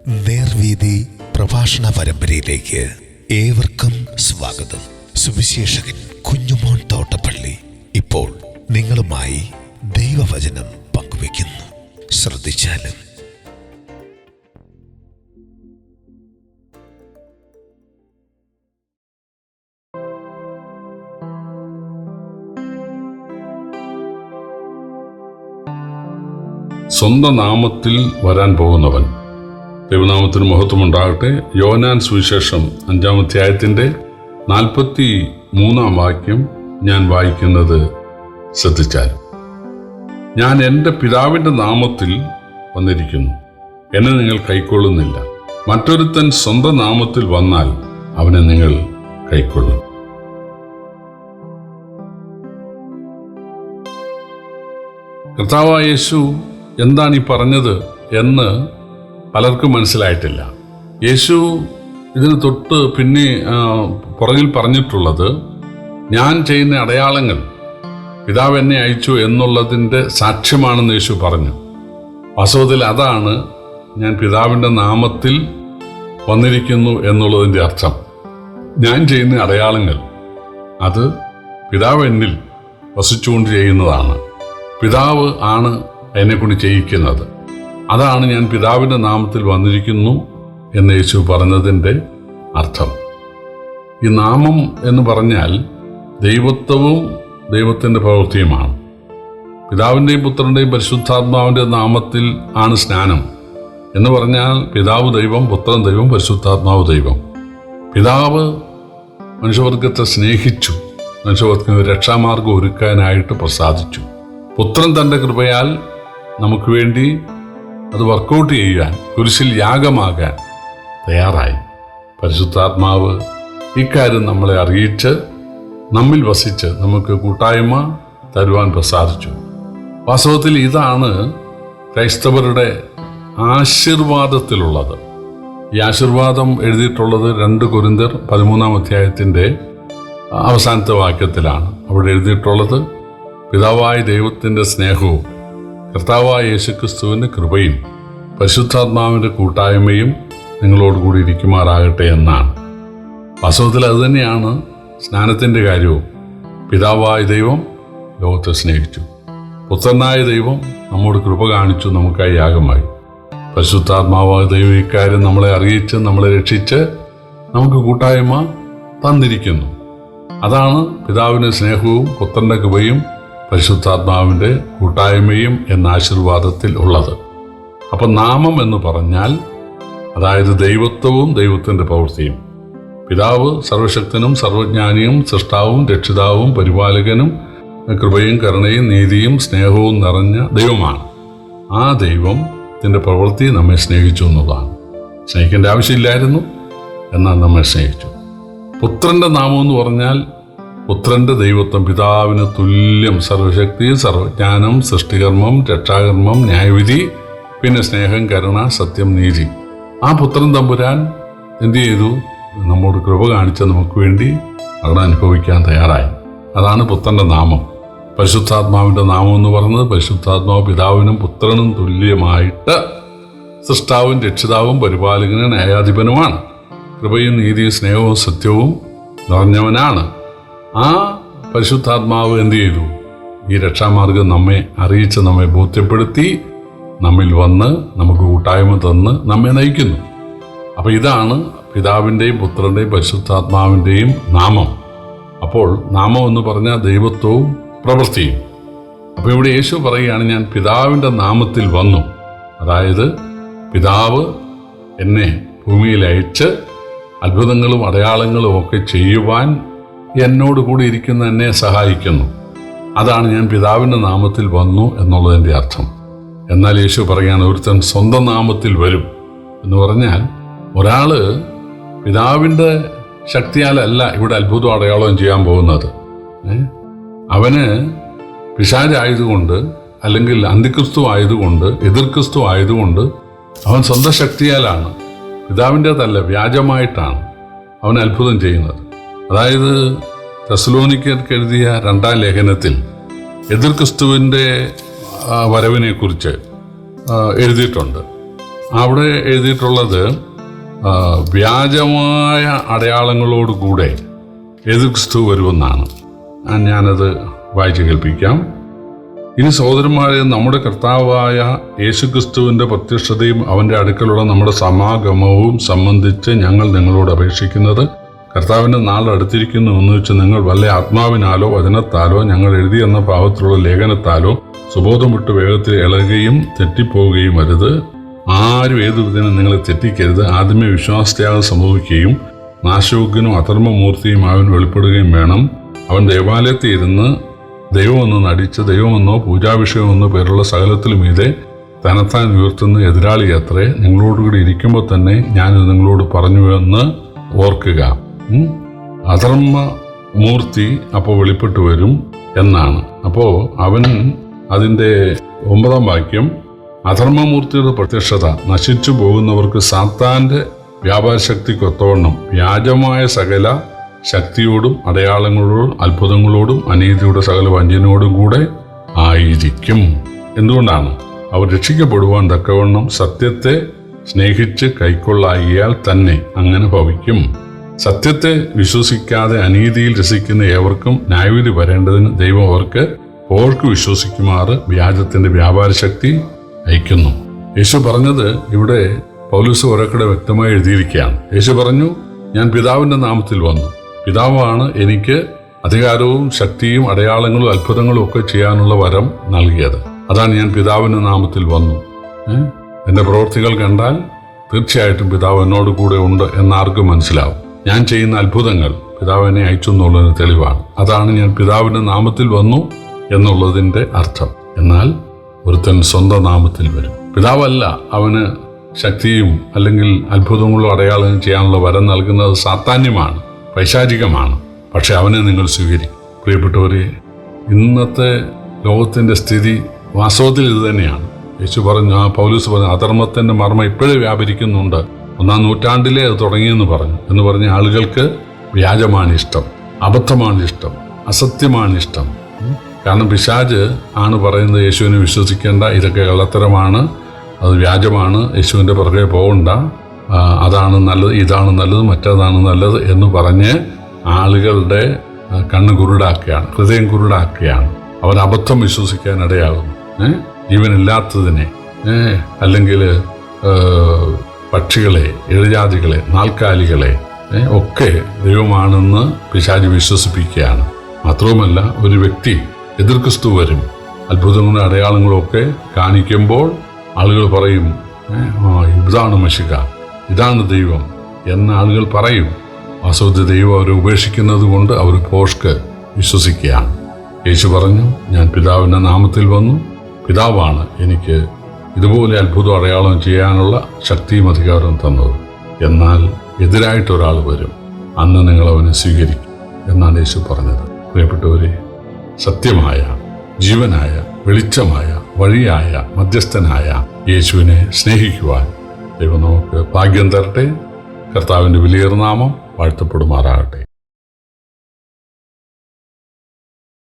നേർവീതി പ്രഭാഷണ പരമ്പരയിലേക്ക് ഏവർക്കും സ്വാഗതം. സുവിശേഷകൻ കുഞ്ഞുമോൻ തോട്ടപ്പള്ളി ഇപ്പോൾ നിങ്ങളുമായി ദൈവവചനം പങ്കുവയ്ക്കുന്നു. ശ്രദ്ധിച്ചാലും. സ്വന്തം നാമത്തിൽ വരാൻ പോകുന്നവൻ. ദൈവനാമത്തിന് മഹത്വമുണ്ടാകട്ടെ. യോഹന്നാൻ സുവിശേഷം 5-ാം അധ്യായത്തിൻ്റെ 43-ാം വാക്യം ഞാൻ വായിക്കുന്നത് ശ്രദ്ധിച്ചാൽ, ഞാൻ എൻ്റെ പിതാവിൻ്റെ നാമത്തിൽ വന്നിരിക്കുന്നു, എന്നെ നിങ്ങൾ കൈക്കൊള്ളുന്നില്ല. മറ്റൊരുത്തൻ സ്വന്തം നാമത്തിൽ വന്നാൽ അവനെ നിങ്ങൾ കൈക്കൊള്ളും. കർത്താവായ യേശു എന്താണ് ഈ പറഞ്ഞത് എന്ന് പലർക്കും മനസ്സിലായിട്ടില്ല. യേശു ഇതിന് തൊട്ട് പിന്നെ പുറകിൽ പറഞ്ഞിട്ടുള്ളത്, ഞാൻ ചെയ്യുന്ന അടയാളങ്ങൾ പിതാവ് എന്നെ അയച്ചു എന്നുള്ളതിൻ്റെ സാക്ഷ്യമാണെന്ന് യേശു പറഞ്ഞു. വാസ്തവത്തിൽ അതാണ് ഞാൻ പിതാവിൻ്റെ നാമത്തിൽ വന്നിരിക്കുന്നു എന്നുള്ളതിൻ്റെ അർത്ഥം. ഞാൻ ചെയ്യുന്ന അടയാളങ്ങൾ അത് പിതാവ് എന്നിൽ വസിച്ചുകൊണ്ട് ചെയ്യുന്നതാണ്. പിതാവ് ആണ് എന്നെക്കൊണ്ട് ചെയ്യിക്കുന്നത്. അതാണ് ഞാൻ പിതാവിൻ്റെ നാമത്തിൽ വന്നിരിക്കുന്നു എന്ന് യേശു പറഞ്ഞതിൻ്റെ അർത്ഥം. ഈ നാമം എന്ന് പറഞ്ഞാൽ ദൈവത്വവും ദൈവത്തിൻ്റെ പ്രവൃത്തിയുമാണ്. പിതാവിൻ്റെയും പുത്രൻ്റെയും പരിശുദ്ധാത്മാവിൻ്റെ നാമത്തിൽ ആണ് സ്നാനം എന്ന് പറഞ്ഞാൽ പിതാവ് ദൈവം, പുത്രൻ ദൈവം, പരിശുദ്ധാത്മാവ് ദൈവം. പിതാവ് മനുഷ്യവർഗത്തെ സ്നേഹിച്ചു, മനുഷ്യവർഗത്തിന് രക്ഷാമാർഗം ഒരുക്കാനായിട്ട് പ്രസാദിച്ചു. പുത്രൻ തൻ്റെ കൃപയാൽ നമുക്ക് വേണ്ടി അത് വർക്കൗട്ട് ചെയ്യാൻ, കുരിശിൽ യാഗമാകാൻ തയ്യാറായി. പരിശുദ്ധാത്മാവ് ഇക്കാര്യം നമ്മളെ അറിയിച്ച് നമ്മിൽ വസിച്ച് നമുക്ക് കൂട്ടായ്മ തരുവാൻ പ്രസാദിച്ചു. വാസ്തവത്തിൽ ഇതാണ് ക്രൈസ്തവരുടെ ആശീർവാദത്തിലുള്ളത്. ഈ ആശീർവാദം എഴുതിയിട്ടുള്ളത് 2 കൊരിന്ത്യർ 13-ാം അധ്യായത്തിൻ്റെ അവസാനത്തെ വാക്യത്തിലാണ്. അവിടെ എഴുതിയിട്ടുള്ളത്, പിതാവായ ദൈവത്തിൻ്റെ സ്നേഹവും കർത്താവായ യേശുക്രിസ്തുവിൻ്റെ കൃപയും പരിശുദ്ധാത്മാവിൻ്റെ കൂട്ടായ്മയും നിങ്ങളോടുകൂടി ഇരിക്കുമാറാകട്ടെ എന്നാണ്. വാസ്തവത്തിൽ അതുതന്നെയാണ് സ്നാനത്തിൻ്റെ കാര്യവും. പിതാവായ ദൈവം ലോകത്തെ സ്നേഹിച്ചു, പുത്രനായ ദൈവം നമ്മോട് കൃപ കാണിച്ചു, നമുക്കായി യാഗമായി. പരിശുദ്ധാത്മാവായ ദൈവം ഇക്കാര്യം നമ്മളെ അറിയിച്ച് നമ്മളെ രക്ഷിച്ച് നമുക്ക് കൂട്ടായ്മ തന്നിരിക്കുന്നു. അതാണ് പിതാവിൻ്റെ സ്നേഹവും പുത്രൻ്റെ കൃപയും പരിശുദ്ധാത്മാവിൻ്റെ കൂട്ടായ്മയും എന്ന ആശീർവാദത്തിൽ ഉള്ളത്. അപ്പം നാമം എന്ന് പറഞ്ഞാൽ അതായത് ദൈവത്വവും ദൈവത്തിൻ്റെ പ്രവൃത്തിയും. പിതാവ് സർവശക്തനും സർവജ്ഞാനിയും സൃഷ്ടാവും രക്ഷിതാവും പരിപാലകനും കൃപയും കരുണയും നീതിയും സ്നേഹവും നിറഞ്ഞ ദൈവമാണ്. ആ ദൈവത്തിൻ്റെ പ്രവൃത്തി നമ്മെ സ്നേഹിച്ചു എന്നുള്ളതാണ്. സ്നേഹിക്കേണ്ട ആവശ്യമില്ലായിരുന്നു, എന്നാൽ നമ്മെ സ്നേഹിച്ചു. പുത്രൻ്റെ നാമം എന്ന് പറഞ്ഞാൽ പുത്രൻ്റെ ദൈവത്വം, പിതാവിന് തുല്യം, സർവശക്തി, സർവജ്ഞാനം, സൃഷ്ടികർമ്മം, രക്ഷാകർമ്മം, ന്യായവിധി, പിന്നെ സ്നേഹം, കരുണ, സത്യം, നീതി. ആ പുത്രൻ തമ്പുരാൻ എന്തു ചെയ്തു? നമ്മോട് കൃപ കാണിച്ച് നമുക്ക് വേണ്ടി അവിടെ അനുഭവിക്കാൻ തയ്യാറായി. അതാണ് പുത്രൻ്റെ നാമം. പരിശുദ്ധാത്മാവിൻ്റെ നാമം എന്ന് പറയുന്നത്, പരിശുദ്ധാത്മാവ് പിതാവിനും പുത്രനും തുല്യമായിട്ട് സൃഷ്ടാവും രക്ഷിതാവും പരിപാലകനും ന്യായാധിപനുമാണ്. കൃപയും നീതിയും സ്നേഹവും സത്യവും നിറഞ്ഞവനാണ്. ആ പരിശുദ്ധാത്മാവ് എന്തു ചെയ്തു? ഈ രക്ഷാമാർഗം നമ്മെ അറിയിച്ച് നമ്മെ ബോധ്യപ്പെടുത്തി നമ്മിൽ വന്ന് നമുക്ക് കൂട്ടായ്മ തന്ന് നമ്മെ നയിക്കുന്നു. അപ്പോൾ ഇതാണ് പിതാവിൻ്റെയും പുത്രൻ്റെയും പരിശുദ്ധാത്മാവിൻ്റെയും നാമം. അപ്പോൾ നാമം എന്ന് പറഞ്ഞാൽ ദൈവത്വവും പ്രവൃത്തിയും. അപ്പോൾ ഇവിടെ യേശു പറയുകയാണ്, ഞാൻ പിതാവിൻ്റെ നാമത്തിൽ വന്നു. അതായത് പിതാവ് എന്നെ ഭൂമിയിൽ അയച്ച് അത്ഭുതങ്ങളും അടയാളങ്ങളും ഒക്കെ ചെയ്യുവാൻ എന്നോട് കൂടി ഇരിക്കുന്ന എന്നെ സഹായിക്കുന്നു. അതാണ് ഞാൻ പിതാവിൻ്റെ നാമത്തിൽ വന്നു എന്നുള്ളതിൻ്റെ അർത്ഥം. എന്നാൽ യേശു പറയുകയാണ്, ഒരുത്തൻ സ്വന്തം നാമത്തിൽ വരും എന്ന് പറഞ്ഞാൽ ഒരാൾ പിതാവിൻ്റെ ശക്തിയാലല്ല ഇവിടെ അത്ഭുതം അടയാളം ചെയ്യാൻ പോകുന്നത്. അവന് പിശാചായതുകൊണ്ട്, അല്ലെങ്കിൽ അന്തിക്രിസ്തു ആയതുകൊണ്ട്, എതിർക്രിസ്തു ആയതുകൊണ്ട് അവൻ സ്വന്തം ശക്തിയാലാണ്, പിതാവിൻ്റെതല്ല, വ്യാജമായിട്ടാണ് അവൻ അത്ഭുതം ചെയ്യുന്നത്. അതായത് തെസ്സലോനിക്കർക്ക് എഴുതിയ 2-ാം ലേഖനത്തിൽ എതിർ ക്രിസ്തുവിൻ്റെ വരവിനെക്കുറിച്ച് എഴുതിയിട്ടുണ്ട്. അവിടെ എഴുതിയിട്ടുള്ളത് വ്യാജമായ അടയാളങ്ങളോടുകൂടെ യേശുക്രിസ്തു വരുമെന്നാണ്. ഞാനത് വായിച്ചു കേൾപ്പിക്കാം. ഇനി സഹോദരന്മാരെ, നമ്മുടെ കർത്താവായ യേശുക്രിസ്തുവിൻ്റെ പ്രത്യക്ഷതയും അവൻ്റെ അടുക്കലുള്ള നമ്മുടെ സമാഗമവും സംബന്ധിച്ച് ഞങ്ങൾ നിങ്ങളോട് അപേക്ഷിക്കുന്നത്, കർത്താവിൻ്റെ നാൾ അടുത്തിരിക്കുന്നു എന്ന് വെച്ച് നിങ്ങൾ വല്ല ആത്മാവിനാലോ വചനത്താലോ ഞങ്ങൾ എഴുതിയെന്ന ഭാവത്തിലുള്ള ലേഖനത്താലോ സുബോധം വിട്ട് വേഗത്തിൽ ഇളകുകയും തെറ്റിപ്പോവുകയും വരുത്. ആരും ഏതു വിധേന നിങ്ങളെ തെറ്റിക്കരുത്. ആദ്യമേ വിശ്വാസത്യാഗം സംഭവിക്കുകയും നാശയോഗ്യനും അധർമ്മമൂർത്തിയും അവൻ വെളിപ്പെടുകയും വേണം. അവൻ ദേവാലയത്തിൽ ഇരുന്ന് ദൈവമെന്ന് നടിച്ച് ദൈവമെന്നോ പൂജാവിഷയമെന്നോ പേരുള്ള സകലത്തിലും മീതെ തന്നെത്താൻ ഉയർത്തുന്ന എതിരാളി അത്രേ. നിങ്ങളോടുകൂടി ഇരിക്കുമ്പോൾ തന്നെ ഞാനിത് നിങ്ങളോട് പറഞ്ഞുവെന്ന് ഓർക്കുക. അധർമ്മമൂർത്തി അപ്പോൾ വെളിപ്പെട്ടു വരും എന്നാണ്. അപ്പോൾ അവൻ അതിൻ്റെ 9-ാം വാക്യം, അധർമ്മമൂർത്തിയുടെ പ്രത്യക്ഷത നശിച്ചു പോകുന്നവർക്ക് സാത്താൻ്റെ വ്യാപാരശക്തിക്കൊത്തവണ്ണം വ്യാജമായ സകല ശക്തിയോടും അടയാളങ്ങളോടും അത്ഭുതങ്ങളോടും അനീതിയുടെ സകല വഞ്ചനയോടും കൂടെ ആയിരിക്കും. എന്തുകൊണ്ടാണ്? അവർ രക്ഷിക്കപ്പെടുവാൻ തക്കവണ്ണം സത്യത്തെ സ്നേഹിച്ച് കൈക്കൊള്ളാകിയാൽ തന്നെ അങ്ങനെ ഭവിക്കും. സത്യത്തെ വിശ്വസിക്കാതെ അനീതിയിൽ രസിക്കുന്ന ഏവർക്കും ന്യായവിധി വരേണ്ടതിന് ദൈവം അവർക്ക് ഓർക്ക് വിശ്വസിക്കുമാറ് വ്യാജത്തിന്റെ വ്യാപാരശക്തി അയക്കുന്നു. യേശു പറഞ്ഞത് ഇവിടെ പൗലോസ് ഒരക്കടെ വ്യക്തമായി എഴുതിയിരിക്കുകയാണ്. യേശു പറഞ്ഞു, ഞാൻ പിതാവിന്റെ നാമത്തിൽ വന്നു. പിതാവാണ് എനിക്ക് അധികാരവും ശക്തിയും അടയാളങ്ങളും അത്ഭുതങ്ങളും ഒക്കെ ചെയ്യാനുള്ള വരം നൽകിയത്. അതാണ് ഞാൻ പിതാവിന്റെ നാമത്തിൽ വന്നു. എൻ്റെ പ്രവൃത്തികൾ കണ്ടാൽ തീർച്ചയായിട്ടും പിതാവ് എന്നോട് കൂടെ ഉണ്ട് എന്നാർക്കും മനസ്സിലാവും. ഞാൻ ചെയ്യുന്ന അത്ഭുതങ്ങൾ പിതാവ് എന്നെ അയച്ചു എന്നുള്ളതിന് തെളിവാണ്. അതാണ് ഞാൻ പിതാവിന്റെ നാമത്തിൽ വന്നു എന്നുള്ളതിൻ്റെ അർത്ഥം. എന്നാൽ ഒരുത്തൻ സ്വന്തം നാമത്തിൽ വരും. പിതാവല്ല അവന് ശക്തിയും അല്ലെങ്കിൽ അത്ഭുതങ്ങളും അടയാളങ്ങളും ചെയ്യാനുള്ള വരം നൽകുന്നത് സാത്താന്യമാണ്, പൈശാചികമാണ്. പക്ഷെ അവനെ നിങ്ങൾ സ്വീകരിക്കും. പ്രിയപ്പെട്ടവരെ, ഇന്നത്തെ ലോകത്തിൻ്റെ സ്ഥിതി വാസ്തവത്തിൽ ഇത് തന്നെയാണ്. യേശു പറഞ്ഞു, പൗലോസ് പറഞ്ഞു, അധർമ്മത്തിൻ്റെ മർമ്മം ഇപ്പോഴും വ്യാപരിക്കുന്നുണ്ട്. 1-ാം നൂറ്റാണ്ടിലേ അത് തുടങ്ങിയെന്ന് പറഞ്ഞു. എന്ന് പറഞ്ഞ ആളുകൾക്ക് വ്യാജമാണ് ഇഷ്ടം, അബദ്ധമാണ് ഇഷ്ടം, അസത്യമാണ് ഇഷ്ടം. കാരണം പിശാച് ആണ് പറയുന്നത് യേശുവിനെ വിശ്വസിക്കേണ്ട, ഇതൊക്കെ കള്ളത്തരമാണ്, അത് വ്യാജമാണ്, യേശുവിൻ്റെ പുറകെ പോകണ്ട, അതാണ് നല്ലത്, ഇതാണ് നല്ലത്, മറ്റേതാണ് നല്ലത് എന്ന് പറഞ്ഞ് ആളുകളുടെ കണ്ണ് കുരുടാക്കുകയാണ്, ഹൃദയം കുരുടാക്കുകയാണ്. അവൻ അബദ്ധം വിശ്വസിക്കാൻ ഇടയാകുന്നു. ജീവനില്ലാത്തതിനെ അല്ലെങ്കിൽ പക്ഷികളെ, ഇഴജാതികളെ, നാൽക്കാലികളെ ഒക്കെ ദൈവമാണെന്ന് പിശാച് വിശ്വസിപ്പിക്കുകയാണ്. മാത്രവുമല്ല, ഒരു വ്യക്തി എതിർ ക്രിസ്തു വരും, അത്ഭുതങ്ങളും അടയാളങ്ങളും ഒക്കെ കാണിക്കുമ്പോൾ ആളുകൾ പറയും, ഇതാണ് മശിക, ഇതാണ് ദൈവം എന്ന ആളുകൾ പറയും. വാസ്തവത്തിൽ ദൈവം അവരെ ഉപേക്ഷിക്കുന്നത് കൊണ്ട് അവർ പോഷ്ക്ക് വിശ്വസിക്കുകയാണ്. യേശു പറഞ്ഞു, ഞാൻ പിതാവിൻ്റെ നാമത്തിൽ വന്നു. പിതാവാണ് എനിക്ക് ഇതുപോലെ അത്ഭുതം അടയാളം ചെയ്യാനുള്ള ശക്തിയും അധികാരവും തന്നത്. എന്നാൽ എതിരായിട്ടൊരാൾ വരും, അന്ന് നിങ്ങൾ അവനെ സ്വീകരിക്കും എന്നാണ് യേശു പറഞ്ഞത്. പ്രിയപ്പെട്ടവരെ, സത്യമായ, ജീവനായ, വെളിച്ചമായ, വഴിയായ, മധ്യസ്ഥനായ യേശുവിനെ സ്നേഹിക്കുവാൻ ദൈവം നമുക്ക് ഭാഗ്യം തരട്ടെ. കർത്താവിൻ്റെ വിലയേറിയ നാമം വാഴ്ത്തപ്പെടുമാറാകട്ടെ.